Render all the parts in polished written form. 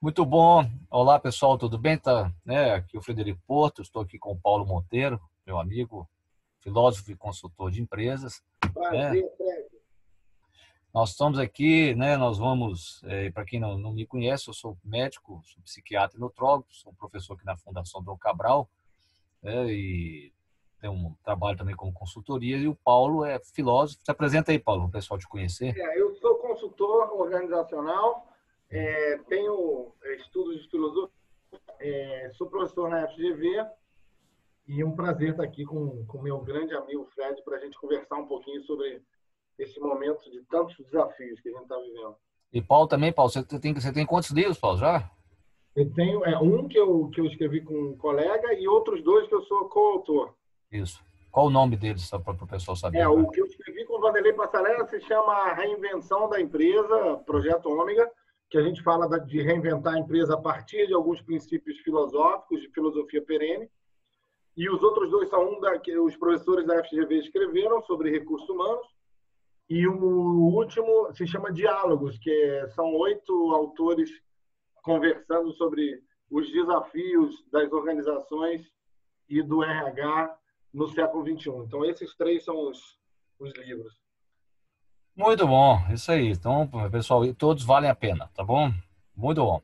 Muito bom. Olá, pessoal, tudo bem? Tá, né? Aqui é o Frederico Porto, estou aqui com o Paulo Monteiro, meu amigo, filósofo e consultor de empresas, né? Prazer, Fred. Nós estamos aqui, né? Nós vamos, para quem não me conhece, eu sou médico, sou psiquiatra e nutrólogo, sou professor aqui na Fundação Dom Cabral, né? E tenho um trabalho também como consultoria, e o Paulo é filósofo. Se apresenta aí, Paulo, para o pessoal te conhecer. Eu sou consultor organizacional, tenho estudos de filosofia, sou professor na FGV e é um prazer estar aqui com meu grande amigo Fred para a gente conversar um pouquinho sobre esse momento de tantos desafios que a gente está vivendo. E Paulo também, Paulo, você tem quantos livros, Paulo, já? Eu tenho um que eu escrevi com um colega e outros dois que eu sou coautor. Isso. Qual o nome deles, só para o pessoal saber? O que eu escrevi com o Vanderlei Passarella se chama Reinvenção da Empresa, Projeto Ômega, que a gente fala de reinventar a empresa a partir de alguns princípios filosóficos, de filosofia perene. E os outros dois são que os professores da FGV escreveram sobre recursos humanos. E o último se chama Diálogos, são 8 autores conversando sobre os desafios das organizações e do RH no século XXI. Então, esses três são os livros. Muito bom, isso aí. Então, pessoal, todos valem a pena, tá bom? Muito bom.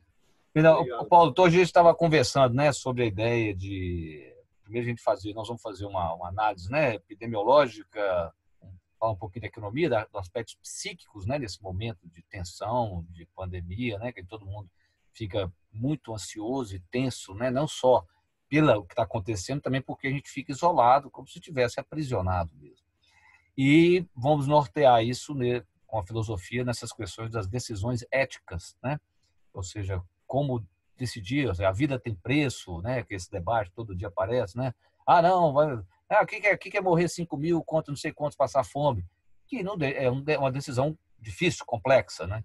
Então, Obrigado. Paulo, hoje a gente estava conversando, né, sobre a ideia de primeiro nós vamos fazer uma análise, né, epidemiológica, falar um pouquinho da economia, dos aspectos psíquicos, né, nesse momento de tensão, de pandemia, né, que todo mundo fica muito ansioso e tenso, né, não só pelo que está acontecendo, também porque a gente fica isolado, como se estivesse aprisionado mesmo. E vamos nortear isso, né, com a filosofia nessas questões das decisões éticas, né? Ou seja, como decidir, a vida tem preço, né? Que esse debate todo dia aparece, né? Ah, não, o que é morrer 5 mil, quanto não sei quantos passar fome? Que não é uma decisão difícil, complexa, né?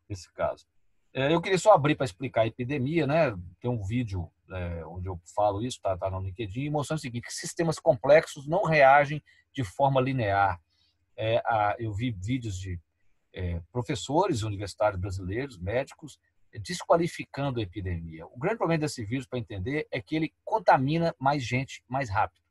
Nesse caso. Eu queria só abrir para explicar a epidemia, né? Tem um vídeo onde eu falo isso, tá no LinkedIn, mostrando o seguinte, que sistemas complexos não reagem de forma linear. Eu vi vídeos de professores universitários brasileiros, médicos, desqualificando a epidemia. O grande problema desse vírus, para entender, é que ele contamina mais gente mais rápido.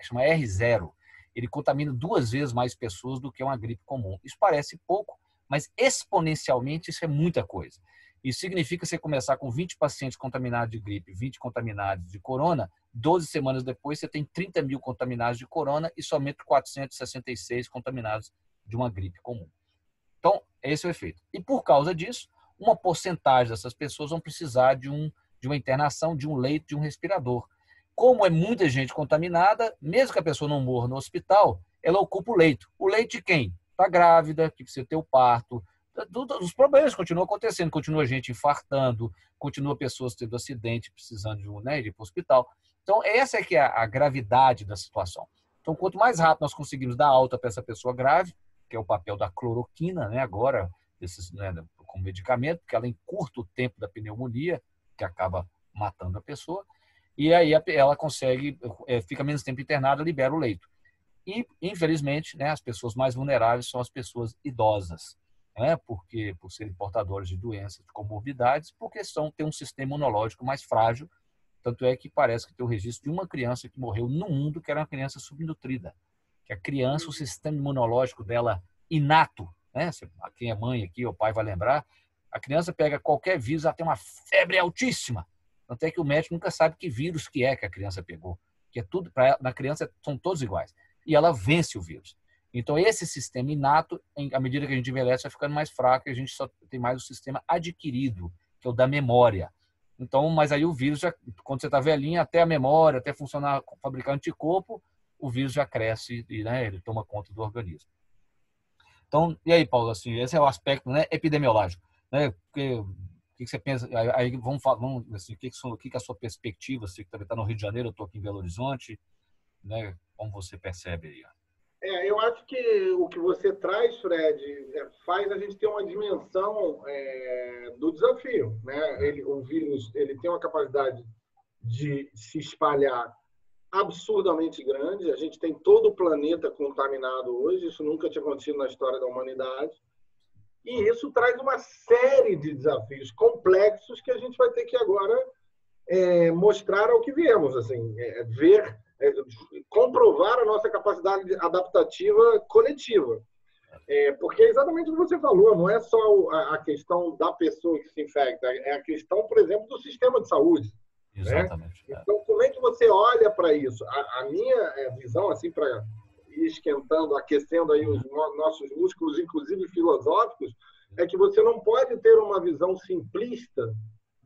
Chama R0. Ele contamina 2 vezes mais pessoas do que uma gripe comum. Isso parece pouco, mas exponencialmente isso é muita coisa. Isso significa você começar com 20 pacientes contaminados de gripe, 20 contaminados de corona, 12 semanas depois você tem 30 mil contaminados de corona e somente 466 contaminados de uma gripe comum. Então, esse é o efeito. E por causa disso, uma porcentagem dessas pessoas vão precisar de uma internação, de um leito, de um respirador. Como é muita gente contaminada, mesmo que a pessoa não morra no hospital, ela ocupa o leito. O leito de quem? Está grávida, que precisa ter o parto. Os problemas continuam acontecendo, continua gente infartando, continua pessoas tendo acidente, precisando de ir para o hospital. Então, essa é que é a gravidade da situação. Então, quanto mais rápido nós conseguimos dar alta para essa pessoa grave, que é o papel da cloroquina, né, agora, como medicamento, porque ela encurta o tempo da pneumonia, que acaba matando a pessoa, e aí ela consegue, fica menos tempo internada, libera o leito. E, infelizmente, né, as pessoas mais vulneráveis são as pessoas idosas, né, porque por serem portadoras de doenças, de comorbidades, porque têm um sistema imunológico mais frágil, tanto é que parece que tem o registro de uma criança que morreu no mundo, que era uma criança subnutrida, que a criança, o sistema imunológico dela inato, né? Quem é mãe aqui, o pai vai lembrar, a criança pega qualquer vírus, ela tem uma febre altíssima. Tanto é que o médico nunca sabe que vírus que a criança pegou, que é tudo, na criança são todos iguais. E ela vence o vírus. Então, esse sistema inato, à medida que a gente envelhece, vai ficando mais fraco e a gente só tem mais o sistema adquirido, que é o da memória. Então, mas aí o vírus, quando você está velhinho, até a memória, até funcionar, fabricar anticorpo, o vírus já cresce e, né, ele toma conta do organismo. Então, e aí, Paulo, assim, esse é o aspecto, né, epidemiológico, né? Porque, o que você pensa? Aí vamos assim, o que é a sua perspectiva? Você que também está no Rio de Janeiro, eu estou aqui em Belo Horizonte, né? Como você percebe aí? Eu acho que o que você traz, Fred, faz a gente ter uma dimensão do desafio, né? O vírus ele tem uma capacidade de se espalhar absurdamente grande. A gente tem todo o planeta contaminado hoje, isso nunca tinha acontecido na história da humanidade. E isso traz uma série de desafios complexos que a gente vai ter que agora mostrar ao que viemos, assim, ver, comprovar a nossa capacidade adaptativa coletiva. Porque é exatamente o que você falou, não é só a questão da pessoa que se infecta, é a questão, por exemplo, do sistema de saúde. Exatamente. Né? Então, como é que você olha para isso? A minha visão, assim, para ir esquentando, aquecendo aí os nossos músculos, inclusive filosóficos, é que você não pode ter uma visão simplista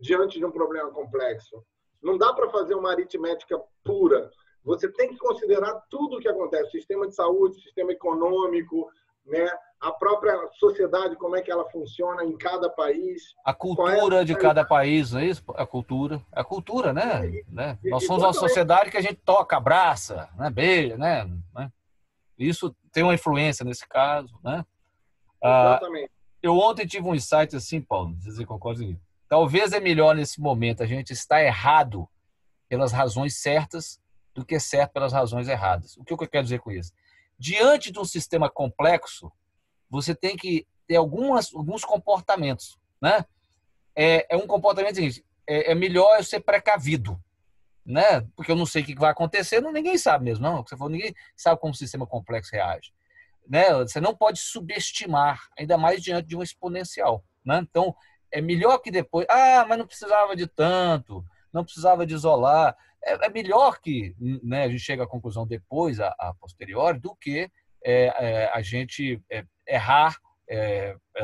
diante de um problema complexo. Não dá para fazer uma aritmética pura. Você tem que considerar tudo o que acontece, o sistema de saúde, o sistema econômico, né? A própria sociedade, como é que ela funciona em cada país. A cultura de cada país, não é isso? A cultura, né? Nós somos uma sociedade que a gente toca, abraça, né? Beija, né? Isso tem uma influência nesse caso, né? Exatamente. Eu ontem tive um insight assim, Paulo, não sei se você concorda comigo. Talvez é melhor nesse momento a gente estar errado pelas razões certas do que certo pelas razões erradas. O que eu quero dizer com isso? Diante de um sistema complexo, você tem que ter alguns comportamentos, né? É um comportamento seguinte, é melhor eu ser precavido, né? Porque eu não sei o que vai acontecer, ninguém sabe mesmo, não. Você falou, ninguém sabe como o sistema complexo reage, né? Você não pode subestimar, ainda mais diante de um exponencial, né? Então, é melhor que depois, mas não precisava de tanto, não precisava de isolar. É melhor que, né, a gente chegue à conclusão depois, a posteriori, do que a gente errar,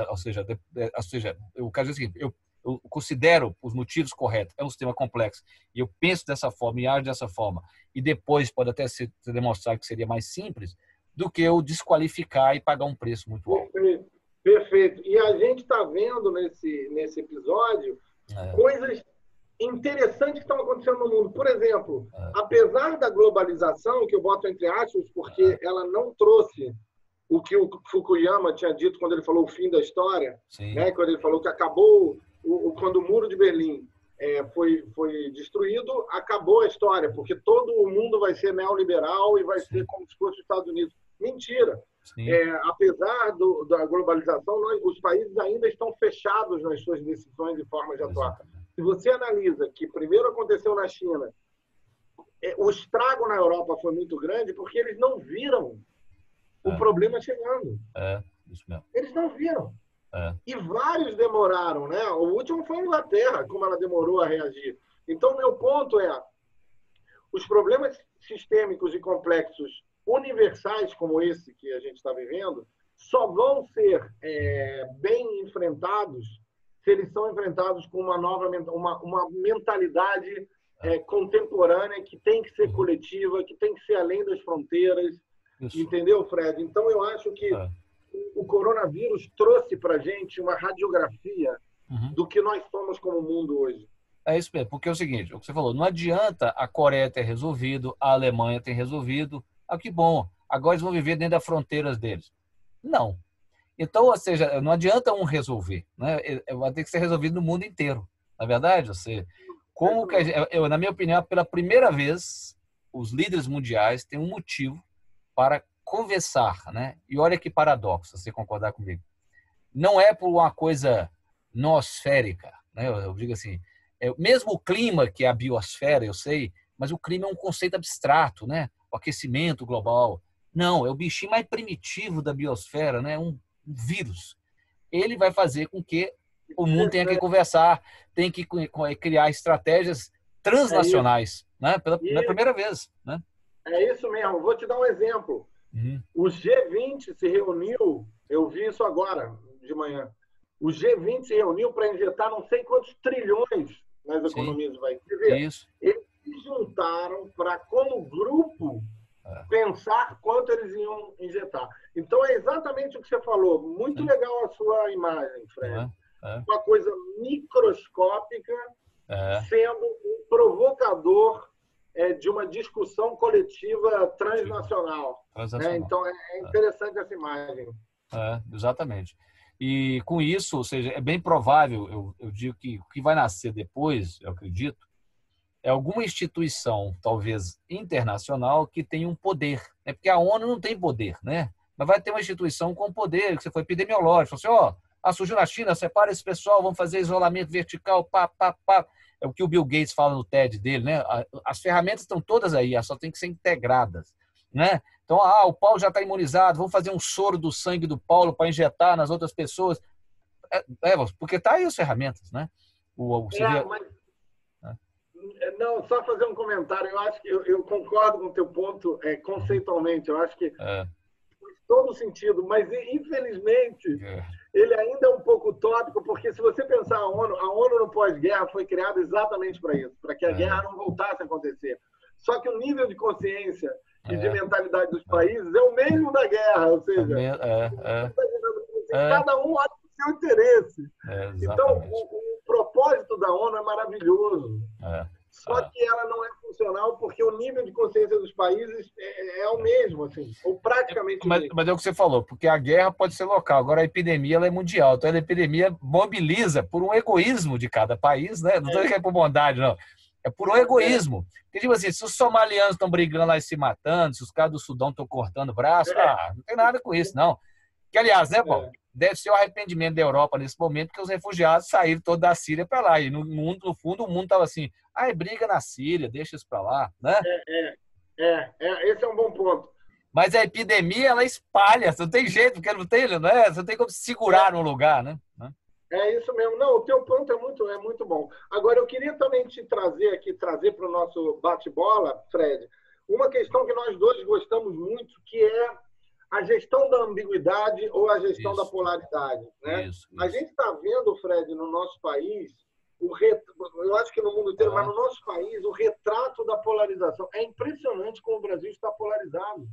ou seja, eu quero dizer o seguinte, eu considero os motivos corretos, é um sistema complexo, e eu penso dessa forma e ajo dessa forma, e depois pode até ser demonstrado que seria mais simples, do que eu desqualificar e pagar um preço muito alto. Perfeito. E a gente está vendo nesse episódio coisas interessantes que estão acontecendo no mundo. Por exemplo, apesar da globalização, que eu boto entre aspas, porque ela não trouxe o que o Fukuyama tinha dito quando ele falou o fim da história, né? Quando ele falou que acabou, quando o Muro de Berlim foi destruído, acabou a história, porque todo o mundo vai ser neoliberal e vai ser como se fosse os Estados Unidos. Mentira. Apesar da globalização, os países ainda estão fechados nas suas decisões e formas de atuar. Se você analisa que primeiro aconteceu na China, o estrago na Europa foi muito grande porque eles não viram o problema chegando. Isso mesmo. Eles não viram. E vários demoraram, né? O último foi a Inglaterra, como ela demorou a reagir. Então, meu ponto os problemas sistêmicos e complexos universais como esse que a gente está vivendo só vão ser bem enfrentados se eles são enfrentados com uma mentalidade contemporânea que tem que ser coletiva, que tem que ser além das fronteiras. Isso. Entendeu, Fred? Então, eu acho que o coronavírus trouxe para a gente uma radiografia do que nós somos como mundo hoje. É isso mesmo, porque é o seguinte, o que você falou, não adianta a Coreia ter resolvido, a Alemanha ter resolvido, que bom, agora eles vão viver dentro das fronteiras deles. Não. Então, ou seja, não adianta um resolver, né? Vai ter que ser resolvido no mundo inteiro. Na verdade, na minha opinião, pela primeira vez, os líderes mundiais têm um motivo para conversar, né? E olha que paradoxo, se você concordar comigo. Não é por uma coisa noosférica, né? Eu digo assim, mesmo o clima, que é a biosfera, eu sei, mas o clima é um conceito abstrato, né? O aquecimento global. Não, é o bichinho mais primitivo da biosfera, né? Um vírus. Ele vai fazer com que o mundo tenha que conversar, tem que criar estratégias transnacionais, né? Pela primeira vez, né? É isso mesmo. Vou te dar um exemplo. O G20 se reuniu, eu vi isso agora de manhã. O G20 se reuniu para injetar não sei quantos trilhões nas economias do país. Isso. Eles se juntaram para, como grupo, pensar quanto eles iam injetar. Então, é exatamente o que você falou. Muito legal a sua imagem, Fred. Uma coisa microscópica sendo um provocador de uma discussão coletiva transnacional. Né? Então, é interessante essa imagem. Exatamente. E com isso, ou seja, é bem provável, eu digo que o que vai nascer depois, eu acredito, é alguma instituição, talvez internacional, que tenha um poder. Porque a ONU não tem poder, né? Mas vai ter uma instituição com poder, que você foi epidemiológico. Assim, surgiu na China, separa esse pessoal, vamos fazer isolamento vertical, pá, pá, pá. É o que o Bill Gates fala no TED dele, né? As ferramentas estão todas aí, elas só tem que ser integradas, né? Então, o Paulo já está imunizado, vamos fazer um soro do sangue do Paulo para injetar nas outras pessoas. Porque tá aí as ferramentas, né? Mas... Não, só fazer um comentário. Eu acho que eu concordo com o teu ponto conceitualmente. Eu acho que faz todo sentido, mas infelizmente ele ainda é um pouco utópico, porque se você pensar a ONU no pós-guerra foi criada exatamente para isso, para que a guerra não voltasse a acontecer. Só que o nível de consciência e de mentalidade dos países é o mesmo da guerra, ou seja, cada um olha o seu interesse. Então, o propósito da ONU é maravilhoso. Só que ela não é funcional porque o nível de consciência dos países é o mesmo, assim, ou praticamente o mesmo. Mas é o que você falou, porque a guerra pode ser local, agora a epidemia ela é mundial. Então a epidemia mobiliza por um egoísmo de cada país, né? Não estou dizendo que é por bondade, não. É por um egoísmo. Porque, tipo assim, se os somalianos estão brigando lá e se matando, se os caras do Sudão estão cortando o braço, não tem nada com isso, não. Que, aliás, né, Paulo? Deve ser o arrependimento da Europa nesse momento, porque os refugiados saíram todos da Síria para lá. E no fundo, o mundo estava assim, briga na Síria, deixa isso para lá, né? Esse é um bom ponto. Mas a epidemia, ela espalha, não tem jeito, porque não tem, né? Você não tem como segurar num lugar, né? É isso mesmo. Não, o teu ponto é muito bom. Agora, eu queria também te trazer para o nosso bate-bola, Fred, uma questão que nós dois gostamos muito, que é a gestão da ambiguidade ou a gestão da polaridade. Né? Isso. A gente está vendo, Fred, no nosso país, eu acho que no mundo inteiro, mas no nosso país, o retrato da polarização. É impressionante como o Brasil está polarizado.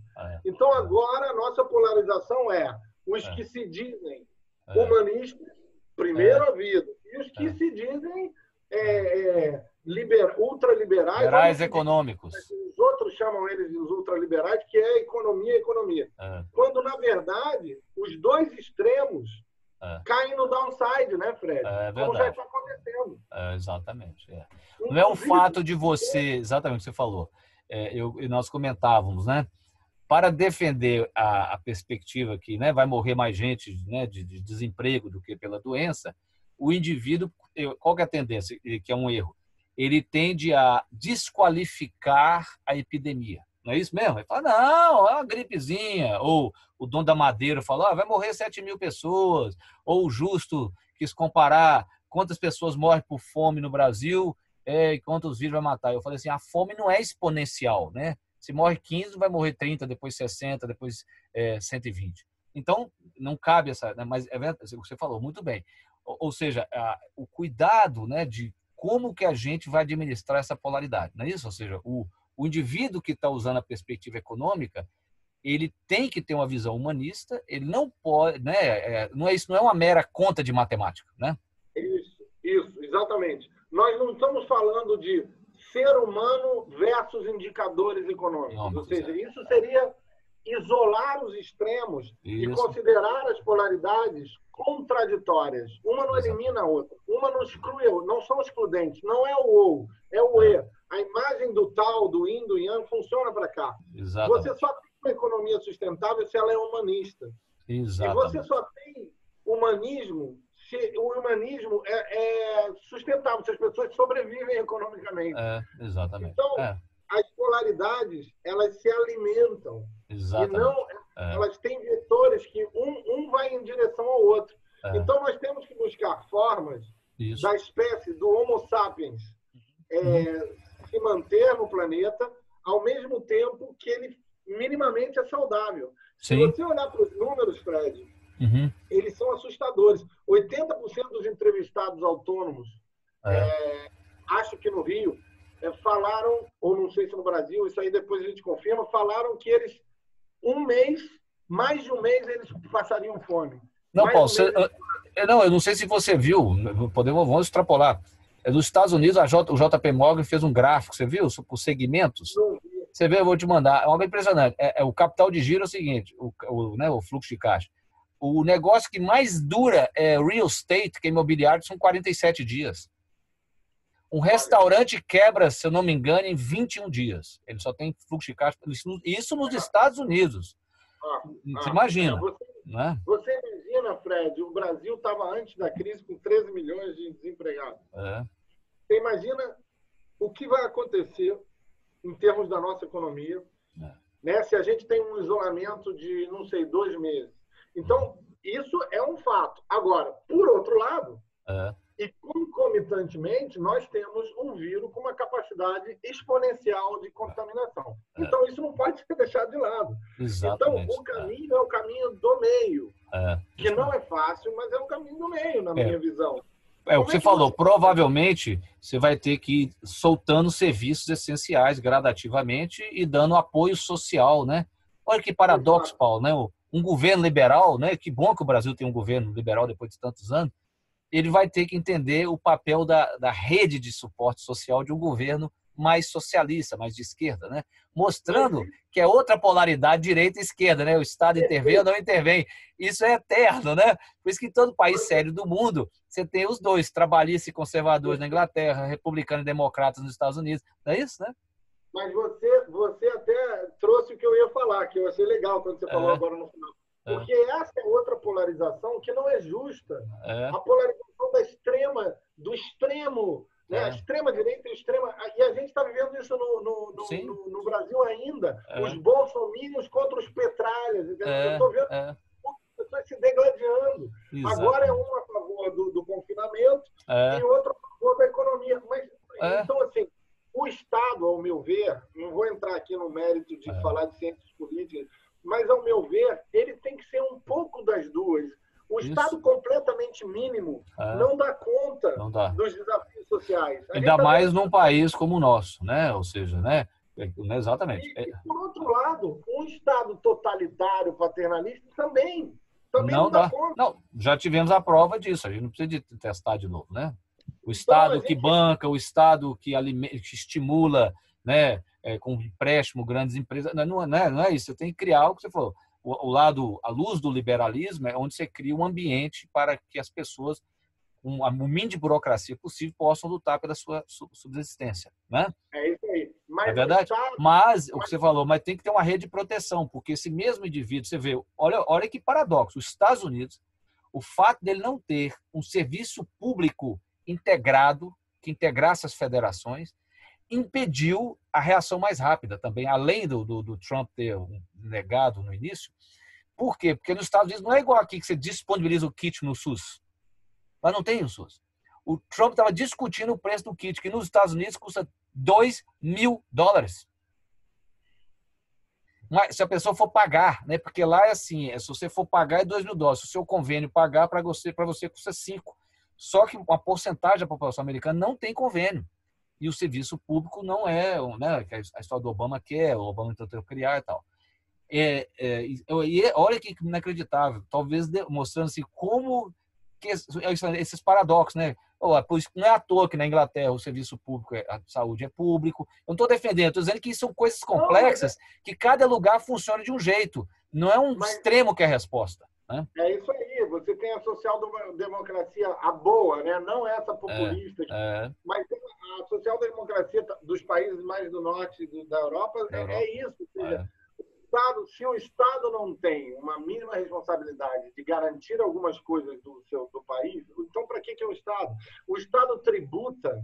Então, agora, a nossa polarização é os que se dizem humanistas, primeiro a vida, e os que se dizem ultraliberais. Liberais econômicos. Os outros chamam eles de ultraliberais, que é economia. Quando, na verdade, os dois extremos caem no downside, né, Fred? Como já está acontecendo. Exatamente. Não é o fato de você... Exatamente o que você falou. Nós comentávamos, né? Para defender a perspectiva que, né, vai morrer mais gente, né, de desemprego do que pela doença, o indivíduo, qual que é a tendência? Que é um erro. Ele tende a desqualificar a epidemia. Não é isso mesmo? Ele fala, não, é uma gripezinha. Ou o dono da madeira falou, vai morrer 7.000 pessoas. Ou o Justo quis comparar quantas pessoas morrem por fome no Brasil e quantos vírus vai matar. Eu falei assim, a fome não é exponencial, né? Se morre 15, vai morrer 30, depois 60, depois 120. Então, não cabe essa... Né? Mas é verdade, você falou muito bem. Ou seja, o cuidado, né, de como que a gente vai administrar essa polaridade. Não é isso? Ou seja, o indivíduo que está usando a perspectiva econômica, ele tem que ter uma visão humanista, ele não pode... Né, isso não é uma mera conta de matemática. Né? Isso, exatamente. Nós não estamos falando de ser humano versus indicadores econômicos. Ou seja, isso seria isolar os extremos e considerar as polaridades contraditórias. Uma não elimina a outra. Uma não exclui, não são excludentes. Não é o ou, é o e. A imagem do tal, do yin, do yang, funciona para cá. Exatamente. Você só tem uma economia sustentável se ela é humanista. Exatamente. E você só tem humanismo se o humanismo é sustentável, se as pessoas sobrevivem economicamente. Exatamente. Então, as polaridades, elas se alimentam. Exatamente. E não, elas têm vetores que um vai em direção ao outro. Então, nós temos que buscar formas da espécie do Homo sapiens se manter no planeta, ao mesmo tempo que ele minimamente é saudável. Sim. Se você olhar para os números, Fred, eles são assustadores. 80% dos entrevistados autônomos, acho que no Rio, falaram, ou não sei se no Brasil, isso aí depois a gente confirma, falaram que eles, mais de um mês, eles passariam fome. Não, Paulo, eu não sei se você viu, vamos extrapolar. Nos Estados Unidos, o JP Morgan fez um gráfico, você viu? Por segmentos. Você vê, eu vou te mandar. É uma coisa impressionante. O capital de giro é o seguinte, o fluxo de caixa. O negócio que mais dura é real estate, que é imobiliário, são 47 dias. Um restaurante quebra, se eu não me engano, em 21 dias. Ele só tem fluxo de caixa. Isso nos Estados Unidos. Você imagina. Você imagina imagina, Fred, o Brasil estava antes da crise com 13 milhões de desempregados. Você imagina o que vai acontecer em termos da nossa economia, né? Se a gente tem um isolamento de, não sei, 2 meses. Então, isso é um fato. Agora, por outro lado, e concomitantemente, nós temos um vírus com uma capacidade exponencial de contaminação. Então, isso não pode ser deixado de lado. Exatamente. Então, o caminho é o caminho do meio, que não é fácil, mas é o caminho do meio, na minha visão. O que você falou, provavelmente você vai ter que ir soltando serviços essenciais gradativamente e dando apoio social, né? Olha que paradoxo, Paulo, né? Um governo liberal, né? Que bom que o Brasil tem um governo liberal depois de tantos anos. Ele vai ter que entender o papel da rede de suporte social de um governo mais socialista, mais de esquerda, né? Mostrando que é outra polaridade, direita e esquerda, né? O Estado intervém ou não intervém. Isso é eterno, né? Por isso que em todo país sério do mundo, você tem os dois, trabalhistas e conservadores na Inglaterra, republicanos e democratas nos Estados Unidos. Não é isso, né? Mas você até trouxe o que eu ia falar, que eu achei legal quando você falou agora no final. Porque essa é outra polarização que não é justa. A polarização do extremo, né? A extrema-direita e a extrema... E a gente está vivendo isso no Brasil ainda. Os bolsominions contra os petralhas. Eu estou vendo as pessoas se degladiando. Exato. Agora é um a favor do confinamento e outro a favor da economia. Mas, então, assim, o Estado, ao meu ver, não vou entrar aqui no mérito de falar de ciências políticas, mas, ao meu ver, ele tem que ser um pouco das duas. O Estado completamente mínimo não dá conta dos desafios sociais. Ainda mais num país como o nosso, né? Ou seja, né? Exatamente. E, por outro lado, um Estado totalitário, paternalista, também não dá conta. Não, já tivemos a prova disso. A gente não precisa de testar de novo, né? O Estado que banca, o Estado que estimula, né? Com empréstimo, grandes empresas. Não é isso. Você tem que criar o que você falou. A luz do liberalismo é onde você cria um ambiente para que as pessoas, com o mínimo de burocracia possível, possam lutar pela sua subsistência. Né? É isso aí. Mas é verdade? Mas, o que você falou, mas tem que ter uma rede de proteção, porque esse mesmo indivíduo, você vê, olha que paradoxo, os Estados Unidos, o fato dele não ter um serviço público integrado, que integrasse as federações, impediu a reação mais rápida também, além do Trump ter negado no início. Por quê? Porque nos Estados Unidos não é igual aqui que você disponibiliza o kit no SUS. Lá não tem o SUS. O Trump estava discutindo o preço do kit, que nos Estados Unidos custa $2.000. Mas, se a pessoa for pagar, né? Porque lá é assim, se você for pagar é $2.000. Se o seu convênio pagar, para você custa 5. Só que uma porcentagem da população americana não tem convênio. E o serviço público não é, né, a história do Obama quer, o Obama tentou criar e tal. Olha que inacreditável, talvez mostrando assim, como que esses paradoxos, né? Não é à toa que na Inglaterra o serviço público, a saúde é público. Eu não estou defendendo, estou dizendo que são coisas complexas, que cada lugar funciona de um jeito. Não é um extremo que é a resposta. Né? É isso aí, você tem a social-democracia, a boa, né? Não essa populista, mas a social-democracia dos países mais do norte da Europa, é isso. Ou seja, se o Estado não tem uma mínima responsabilidade de garantir algumas coisas do país, então para que é o Estado? O Estado tributa,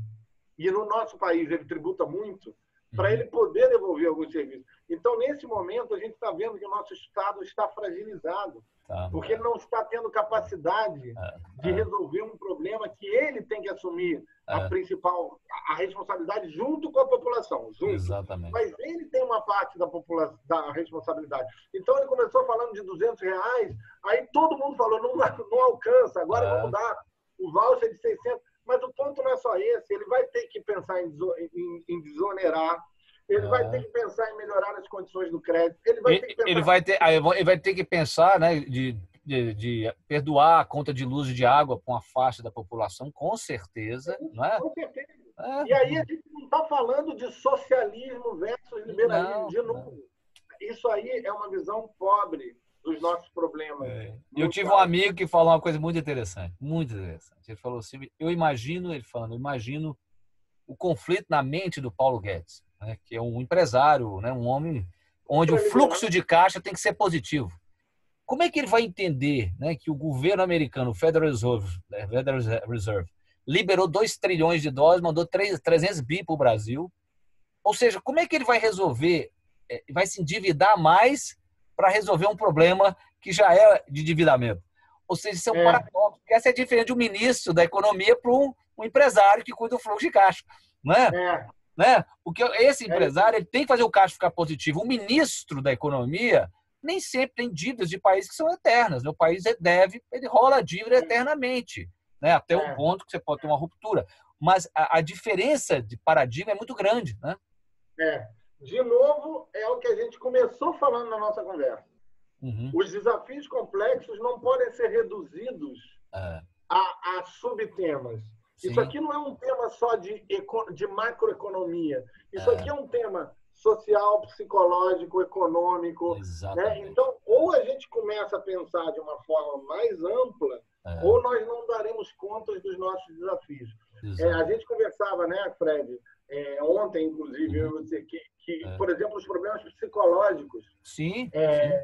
e no nosso país ele tributa muito, para ele poder devolver alguns serviços. Então, nesse momento, a gente está vendo que o nosso Estado está fragilizado, porque ele não está tendo capacidade de resolver um problema que ele tem que assumir a responsabilidade junto com a população. Exatamente. Mas ele tem uma parte da responsabilidade. Então, ele começou falando de R$200, aí todo mundo falou, não alcança, agora vamos dar o voucher de 600. Mas o ponto não é só esse, ele vai ter que pensar em desonerar, ele vai ter que pensar em melhorar as condições do crédito, ele vai ter que pensar, né, de perdoar a conta de luz e de água para uma faixa da população, com certeza. Não é? Com certeza. E aí a gente não está falando de socialismo versus liberalismo, de novo. Isso aí é uma visão pobre dos nossos problemas. Eu tive um amigo que falou uma coisa muito interessante, muito interessante. Ele falou assim, eu imagino o conflito na mente do Paulo Guedes, né, que é um empresário, né, um homem onde o fluxo de caixa tem que ser positivo. como é que ele vai entender, né, que o governo americano, o Federal Reserve, liberou 2 trilhões de dólares, mandou 300 bi para o Brasil? Ou seja, como é que ele vai resolver, vai se endividar mais para resolver um problema que já é de endividamento? Ou seja, isso é um paradoxo. Essa é a diferença de um ministro da economia para um empresário que cuida do fluxo de caixa. Não é? Né? Porque esse empresário ele tem que fazer o caixa ficar positivo. O ministro da economia nem sempre tem dívidas de países que são eternas. Né? O país deve, ele rola a dívida eternamente, né? Até um ponto que você pode ter uma ruptura. Mas a diferença de paradigma é muito grande. Né? De novo, é o que a gente começou falando na nossa conversa. Os desafios complexos não podem ser reduzidos a subtemas. Sim. Isso aqui não é um tema só de macroeconomia. Isso aqui é um tema social, psicológico, econômico. Né? Então, ou a gente começa a pensar de uma forma mais ampla, ou nós não daremos conta dos nossos desafios. A gente conversava, né, Fred, ontem, inclusive, eu dizer que por exemplo, os problemas psicológicos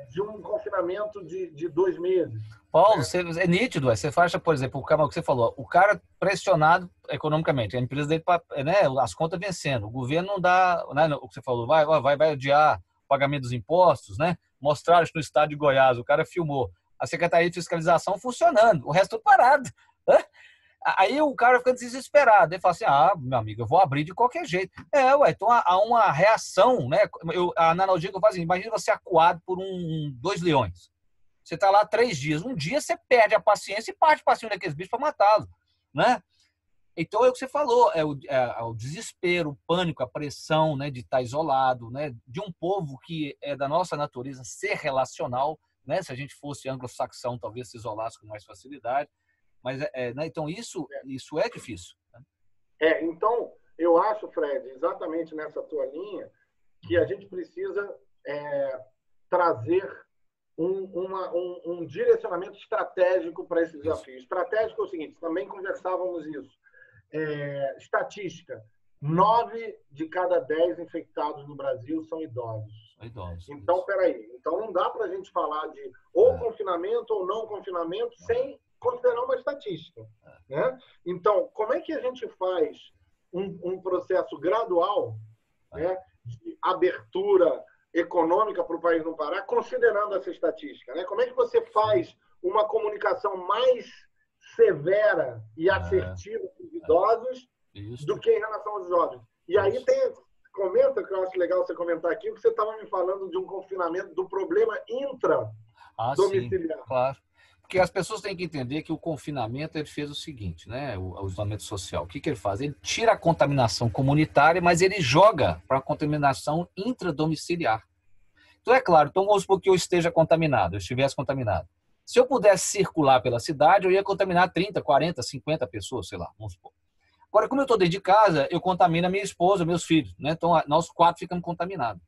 de um confinamento de 2 meses. Paulo, é nítido. Você faz, por exemplo, o que você falou, o cara pressionado economicamente, a empresa dele, né, as contas vencendo, o governo não dá, né, o que você falou, vai adiar o pagamento dos impostos, né? Mostraram isso no estado de Goiás, o cara filmou a Secretaria de Fiscalização funcionando, o resto tudo parado. Né? Aí o cara fica desesperado. Ele fala assim, meu amigo, eu vou abrir de qualquer jeito. Então há uma reação, né? A analogia que eu faço, imagina você acuado por 2 leões. Você está lá 3 dias. Um dia você perde a paciência e parte para cima daqueles bichos para matá-los, né? Então é o que você falou, o desespero, o pânico, a pressão, né, de estar isolado, né, de um povo que é da nossa natureza ser relacional, né? Se a gente fosse anglo-saxão, talvez se isolasse com mais facilidade. Mas, né, então, isso é difícil. Né? Então, eu acho, Fred, exatamente nessa tua linha, que a gente precisa trazer um direcionamento estratégico para esse desafio. Estratégico é o seguinte, também conversávamos isso. Estatística, 9 de cada 10 infectados no Brasil são idosos. Então, peraí. Então, não dá para a gente falar de ou confinamento ou não confinamento sem considerar uma estatística. Né? Então, como é que a gente faz um processo gradual, né, de abertura econômica para o país não parar, considerando essa estatística? Né? Como é que você faz uma comunicação mais severa e assertiva com os idosos do que em relação aos jovens? E aí comenta, que eu acho legal você comentar aqui, que você estava me falando de um confinamento, do problema intra-domiciliar. Sim, claro. Porque as pessoas têm que entender que o confinamento ele fez o seguinte, né? O isolamento social. O que ele faz? Ele tira a contaminação comunitária, mas ele joga para a contaminação intradomiciliar. Então, é claro, vamos supor que eu esteja contaminado, eu estivesse contaminado. Se eu pudesse circular pela cidade, eu ia contaminar 30, 40, 50 pessoas, sei lá, vamos supor. Agora, como eu estou dentro de casa, eu contamino a minha esposa, meus filhos, né? Então, nós 4 ficamos contaminados.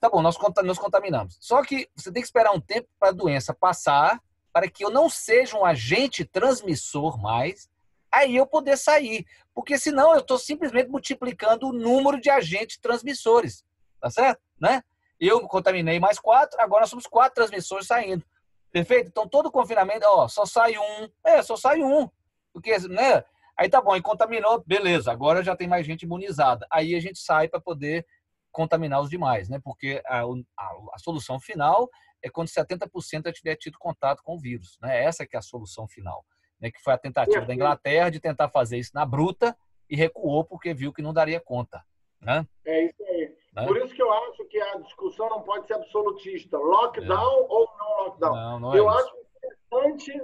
Tá bom, nós contaminamos. Só que você tem que esperar um tempo para a doença passar, para que eu não seja um agente transmissor mais, aí eu poder sair. Porque senão eu estou simplesmente multiplicando o número de agentes transmissores. Tá certo? Né? Eu contaminei mais 4, agora nós somos 4 transmissores saindo. Perfeito? Então todo confinamento, só sai um. Só sai um. Porque, né? Aí tá bom, e contaminou, beleza, agora já tem mais gente imunizada. Aí a gente sai para poder contaminar os demais, né? Porque a solução final é quando 70% tiver tido contato com o vírus. Né? Essa que é a solução final. Né? Que foi a tentativa da Inglaterra de tentar fazer isso na bruta e recuou porque viu que não daria conta. Né? É isso aí. Né? Por isso que eu acho que a discussão não pode ser absolutista. Lockdown ou não lockdown. Não eu acho interessante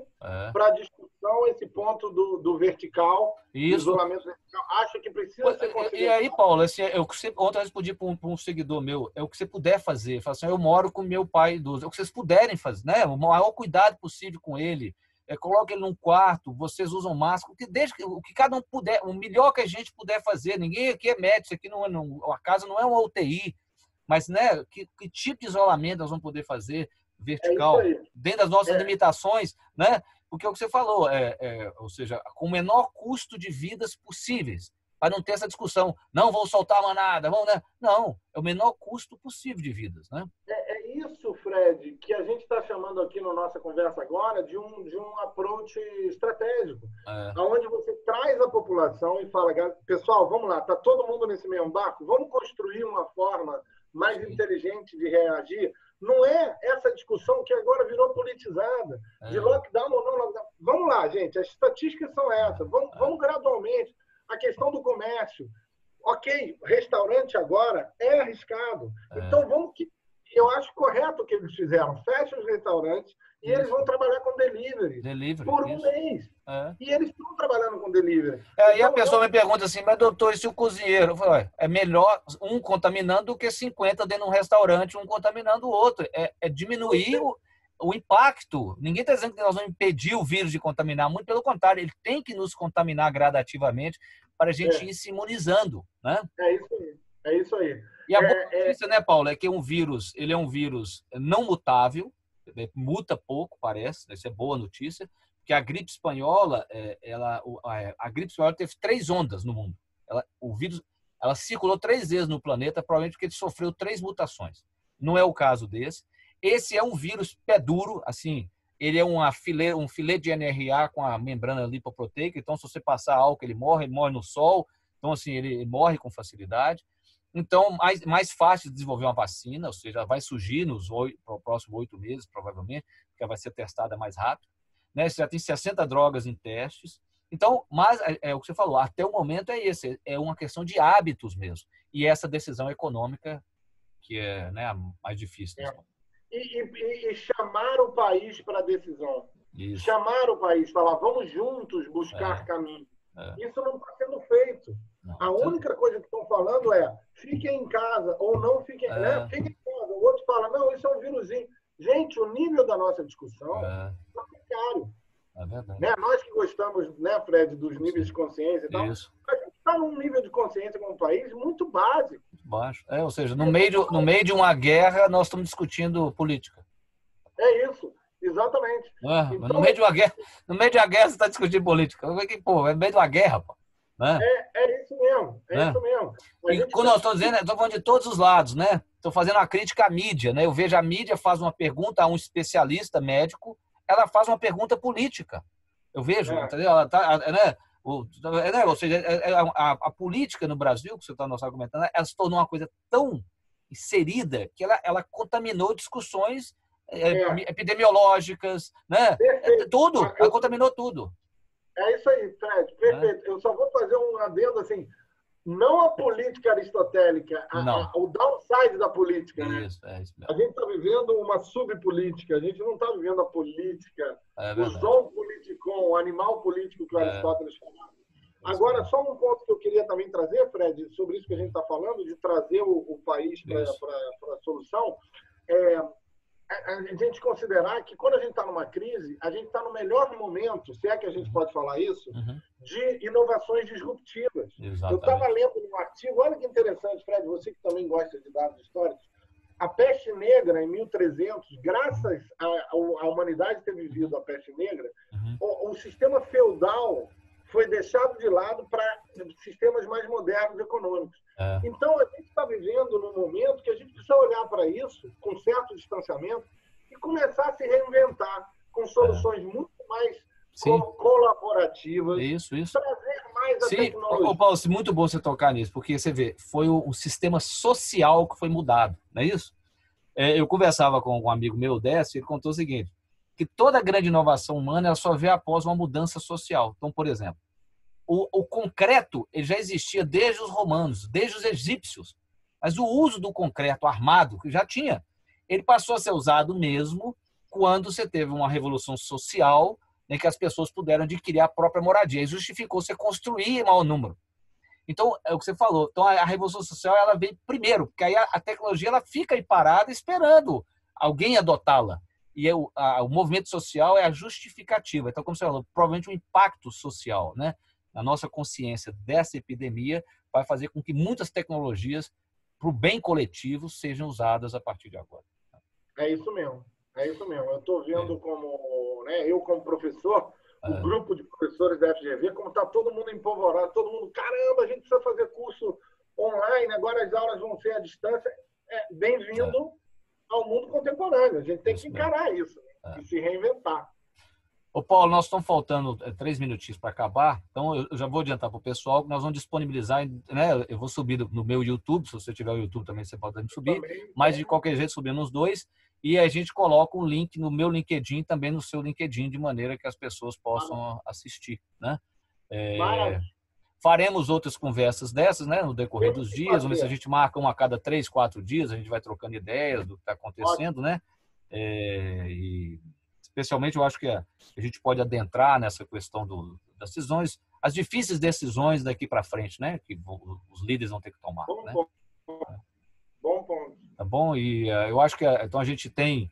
para a discussão esse ponto do vertical, do isolamento vertical. Acho que precisa ser considerado. E aí, Paulo, ontem eu respondi para um seguidor meu, é o que você puder fazer. Fala assim, eu moro com meu pai idoso. É o que vocês puderem fazer, né? O maior cuidado possível com ele. Coloque ele num quarto, vocês usam máscara, o que cada um puder, o melhor que a gente puder fazer. Ninguém aqui é médico, isso aqui a casa não é uma UTI, mas, né, que tipo de isolamento nós vamos poder fazer vertical, dentro das nossas limitações, né? Porque é o que você falou, ou seja, com o menor custo de vidas possíveis, para não ter essa discussão, não vou soltar a manada, né? Não, é o menor custo possível de vidas, né? É isso, Fred, que a gente está chamando aqui na nossa conversa agora de um approach estratégico, onde você traz a população e fala, pessoal, vamos lá, está todo mundo nesse mesmo barco? Vamos construir uma forma mais inteligente de reagir. Não é essa discussão que agora virou politizada, de lockdown ou não lockdown. Vamos lá, gente, as estatísticas são essas. Vamos gradualmente. A questão do comércio. Ok, restaurante agora é arriscado. Então, eu acho correto o que eles fizeram. Fecha os restaurantes e eles vão trabalhar com delivery por um mês. E eles estão trabalhando com delivery. E a pessoa me pergunta assim, mas doutor, e se o cozinheiro? Eu falo, é melhor um contaminando do que 50 dentro de um restaurante, um contaminando o outro. É diminuir o impacto. Ninguém está dizendo que nós vamos impedir o vírus de contaminar, muito pelo contrário, ele tem que nos contaminar gradativamente para a gente ir se imunizando. Né? É isso aí. É isso aí. E a boa notícia, né, Paulo, é que ele é um vírus não mutável, muta pouco, parece, isso é boa notícia, porque a gripe espanhola, a gripe espanhola teve 3 ondas no mundo. O vírus, ela circulou 3 vezes no planeta, provavelmente porque ele sofreu 3 mutações. Não é o caso desse. Esse é um vírus pé duro, assim, ele é um filé de NRA com a membrana lipoproteica, então se você passar álcool, ele morre no sol, então assim, ele morre com facilidade. Então, mais fácil de desenvolver uma vacina, ou seja, vai surgir nos próximos 8 meses, provavelmente, porque vai ser testada mais rápido. Né? Você já tem 60 drogas em testes. Então, mas é o que você falou, até o momento é esse, é uma questão de hábitos mesmo. E essa decisão econômica que é, né, a mais difícil. E chamar o país para a decisão. Isso. Chamar o país, falar, vamos juntos buscar caminho. Isso não está sendo feito. Não. A única coisa que estão falando é fiquem em casa ou não fiquem, né? Fiquem em casa. O outro fala, não, isso é um vírusinho. Gente, o nível da nossa discussão é precário. É verdade. Né? Nós que gostamos, né, Fred, dos níveis de consciência e tal, isso. a gente está num nível de consciência como um país muito básico. Muito baixo. Ou seja, no meio de uma guerra, nós estamos discutindo política. É isso. Exatamente. Então, no meio de uma guerra, você está discutindo política. Pô, é no meio de uma guerra, pô. Né? É isso mesmo. Isso mesmo. E quando nós estamos dizendo, estou falando de todos os lados, né? Estou fazendo uma crítica à mídia, né? Eu vejo a mídia faz uma pergunta a um especialista médico, ela faz uma pergunta política. Eu vejo, entendeu? Ela tá, né? Ou seja, a política no Brasil, que você está nos argumentando, ela se tornou uma coisa tão inserida que ela contaminou discussões epidemiológicas, né? Tudo, ela contaminou tudo. É isso aí, Fred, perfeito. Eu só vou fazer um adendo assim, não a política aristotélica, o downside da política, né? Isso mesmo. A gente está vivendo uma subpolítica, a gente não está vivendo a política, o zoon politikon, o animal político que o Aristóteles falava. Agora, só um ponto que eu queria também trazer, Fred, sobre isso que a gente está falando, de trazer o país para a solução, a gente considerar que quando a gente está numa crise, a gente está no melhor momento, se é que a gente pode falar isso, de inovações disruptivas. Exatamente. Eu estava lendo um artigo, olha que interessante, Fred, você que também gosta de dados históricos, a peste negra em 1300, graças à humanidade ter vivido a peste negra, o sistema feudal foi deixado de lado para sistemas mais modernos econômicos. Então, a gente está vivendo num momento que a gente precisa olhar para isso com certo distanciamento e começar a se reinventar com soluções muito mais colaborativas. Isso. Trazer mais a tecnologia. Paulo, muito bom você tocar nisso, porque você vê, foi o sistema social que foi mudado, não é isso? Eu conversava com um amigo meu, Décio, ele contou o seguinte, que toda grande inovação humana ela só vê após uma mudança social. Então, por exemplo, o concreto ele já existia desde os romanos, desde os egípcios, mas o uso do concreto armado, que já tinha, ele passou a ser usado mesmo quando você teve uma revolução social em que as pessoas puderam adquirir a própria moradia. E justificou você construir em maior número. Então, é o que você falou. Então, a revolução social ela vem primeiro, porque aí a tecnologia ela fica aí parada esperando alguém adotá-la. E o movimento social é a justificativa. Então, como você falou, provavelmente o impacto social, né, na nossa consciência dessa epidemia vai fazer com que muitas tecnologias para o bem coletivo sejam usadas a partir de agora. É isso mesmo. Eu estou vendo como, né, eu como professor, o grupo de professores da FGV, como está todo mundo empolvorado, todo mundo, caramba, a gente precisa fazer curso online, agora as aulas vão ser à distância. Bem-vindo ao mundo contemporâneo. A gente tem que encarar isso, né? E se reinventar. Ô Paulo, nós estamos faltando 3 minutinhos para acabar, então eu já vou adiantar para o pessoal que nós vamos disponibilizar, né? Eu vou subir no meu YouTube, se você tiver o YouTube também você pode subir, mas de qualquer jeito subir nos dois, e a gente coloca um link no meu LinkedIn, também no seu LinkedIn, de maneira que as pessoas possam assistir, né? Faremos outras conversas dessas, né, no decorrer dos dias, vamos ver se a gente marca uma a cada 3, 4 dias, a gente vai trocando ideias do que está acontecendo, né? E especialmente eu acho que a gente pode adentrar nessa questão das decisões, as difíceis decisões daqui para frente, né? Que os líderes vão ter que tomar. Bom, né? Bom ponto. Tá bom? E eu acho que então a gente tem.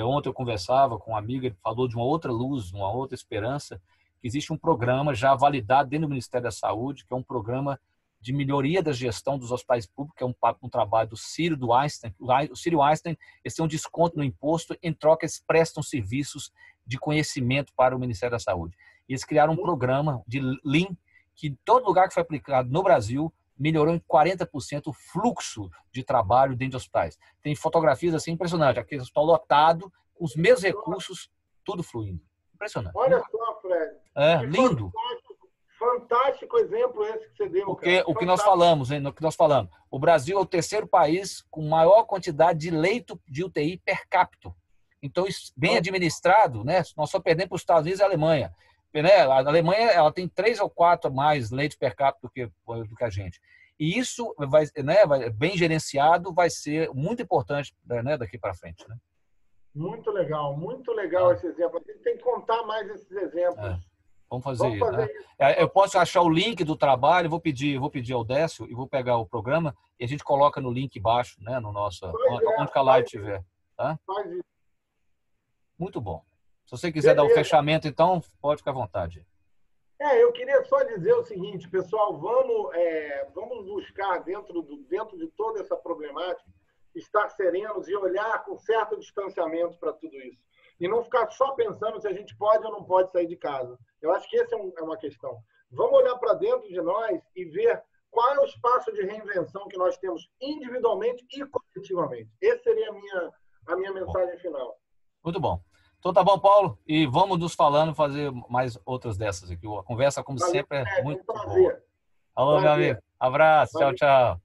Ontem eu conversava com uma amiga, ele falou de uma outra luz, uma outra esperança, que existe um programa já validado dentro do Ministério da Saúde, que é um programa de melhoria da gestão dos hospitais públicos, que é um trabalho do Círio, do Einstein. O Círio Einstein, eles têm um desconto no imposto, em troca eles prestam serviços de conhecimento para o Ministério da Saúde. E eles criaram um programa de Lean, que em todo lugar que foi aplicado no Brasil, melhorou em 40% o fluxo de trabalho dentro de hospitais. Tem fotografias assim impressionantes, aquele hospital lotado, com os mesmos recursos, tudo fluindo. Impressionante. Olha só, Fred. Lindo. Fantástico exemplo esse que você deu. Porque o que nós falamos, hein, no que nós falamos, o Brasil é o terceiro país com maior quantidade de leito de UTI per capita. Então, isso bem administrado, né? Nós só perdemos para os Estados Unidos e a Alemanha. Né? A Alemanha ela tem 3 ou 4 mais leitos per capita do que a gente. E isso, bem gerenciado, vai ser muito importante, né, daqui para frente. Né? Muito legal esse exemplo. A gente tem que contar mais esses exemplos. Vamos fazer isso. Né? Eu posso achar o link do trabalho, vou pedir ao Décio e vou pegar o programa e a gente coloca no link embaixo, né, no nosso, onde a live estiver. Tá? Faz isso. Muito bom. Se você quiser dar o fechamento, então, pode ficar à vontade. Eu queria só dizer o seguinte, pessoal, vamos buscar dentro de toda essa problemática, estar serenos e olhar com certo distanciamento para tudo isso. E não ficar só pensando se a gente pode ou não pode sair de casa. Eu acho que essa é uma questão. Vamos olhar para dentro de nós e ver qual é o espaço de reinvenção que nós temos individualmente e coletivamente. Essa seria a minha mensagem final. Muito bom. Então tá bom, Paulo, e vamos nos falando, fazer mais outras dessas aqui. A conversa, como sempre, é muito boa. Alô, meu amigo. Abraço. Tchau, tchau.